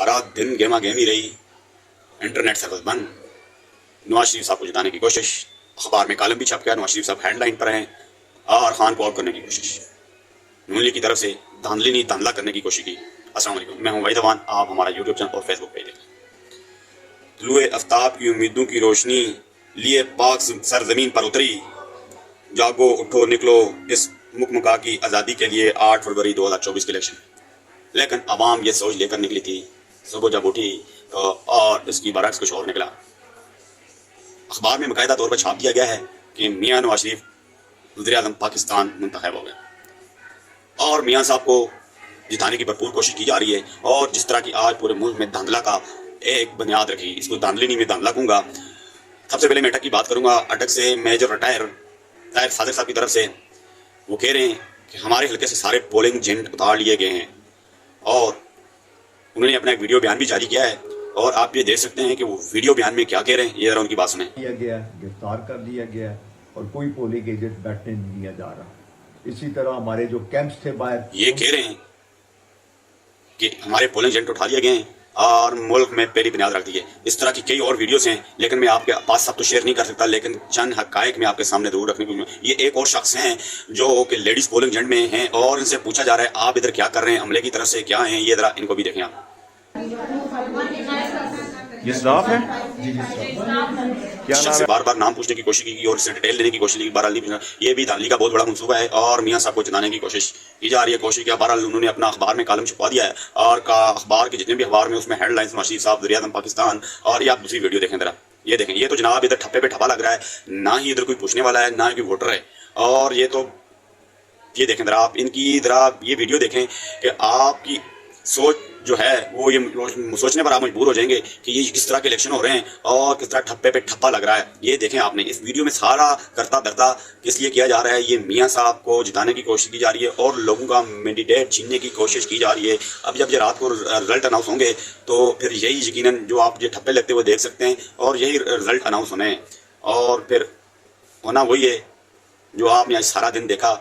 सारा दिन गेमा गेम ही रही, इंटरनेट सर्विस बंद, नवाज शरीफ साहब को जिताने की कोशिश, अखबार में कॉलम भी छप गया, नवाज शरीफ साहब हेडलाइन पर हैं और खान को आउट करने की कोशिश, नून लीग की तरफ से धांधली नहीं धांधला करने की कोशिश की। अस्सलाम वालेकुम, मैं हूं वहीद अवान, आप हमारा यूट्यूब चैनल और फेसबुक पेज देखें। तुलुए आफ्ताब की उम्मीदों की रोशनी लिए पाक सरजमीन पर उतरी, जागो उठो निकलो इस मुकमका की आज़ादी के लिए 8 फरवरी 2024 के इलेक्शन। लेकिन अवाम ये सोच लेकर निकली थी, सुबह जब उठी तो और इसकी बरक्स कुछ और निकला। अखबार में बाकायदा तौर पर छाप दिया गया है कि मियाँ नवाज शरीफ वज़ीर-ए-आज़म पाकिस्तान मुंतखब हो गए और मियाँ साहब को जिताने की भरपूर कोशिश की जा रही है। और जिस तरह की आज पूरे मुल्क में धांधला का एक बुनियाद रखी, इसको धांधली नहीं, मैं धांधला कहूँगा। सबसे पहले मैं अटक की बात करूँगा। अटक से मेजर रिटायर ताहिर सादिक साहब की तरफ से वो कह रहे हैं कि हमारे हल्के से सारे पोलिंग एजेंट उतार लिए गए हैं और उन्होंने अपना एक वीडियो बयान भी जारी किया है और आप ये देख सकते हैं कि वो वीडियो बयान में क्या कह रहे हैं। ये जरा उनकी बात सुने। किया गया, गिरफ्तार कर दिया गया और कोई पोलिंग एजेंट बैठने नहीं दिया जा रहा। इसी तरह हमारे जो कैंप्स थे बाहर, ये कह रहे हैं कि हमारे पोलिंग एजेंट उठा लिए गए हैं और मुल्क में पहली बुनियाद रख दी है। इस तरह की कई और वीडियोस हैं, लेकिन मैं आपके पास सब तो शेयर नहीं कर सकता, लेकिन चंद हकायक में आपके सामने जरूर रखने को। ये एक और शख्स हैं जो कि लेडीज पोलिंग एजेंट में हैं और इनसे पूछा जा रहा है आप इधर क्या कर रहे हैं, अमले की तरफ से क्या हैं, ये जरा इनको भी देखें आप। ये स्टाफ है क्या नाम है? बार बार नाम पूछने की कोशिश की और इससे डिटेल लेने की कोशिश की, बहरहाल नहीं। ये भी धांधली का बहुत बड़ा मंसूबा है और मियाँ साहब को जिताने की कोशिश की जा रही है। कोशिश किया, बहरहाल उन्होंने अपना अखबार में कॉलम छुपा दिया है और अखबार के जितने भी अखबार में उसमें हेडलाइंस नवाज शरीफ साहब वज़ीर-ए-आज़म पाकिस्तान। और ये आप दूसरी वीडियो देखें जरा, ये देखें। ये तो जनाब इधर ठप्पे पे ठप्पा लग रहा है, ना ही इधर कोई पूछने वाला है ना ही कोई वोटर है। और ये तो ये देखें जरा आप, इनकी जरा ये वीडियो देखें कि आपकी सोच जो है वो ये सोचने पर आप मजबूर हो जाएंगे कि ये किस तरह के इलेक्शन हो रहे हैं और किस तरह ठप्पे पे ठप्पा लग रहा है। ये देखें आपने, इस वीडियो में सारा करता धरता किस लिए किया जा रहा है। ये मियाँ साहब को जिताने की कोशिश की जा रही है और लोगों का मैंडेट छीनने की कोशिश की जा रही है। अब जब ये रात को रिजल्ट अनाउंस होंगे तो फिर यही यकीनन जो आप ये ठप्पे लगते हुए देख सकते हैं और यही रिजल्ट अनाउंस होने हैं और फिर होना वही है जो आपने आज सारा दिन देखा।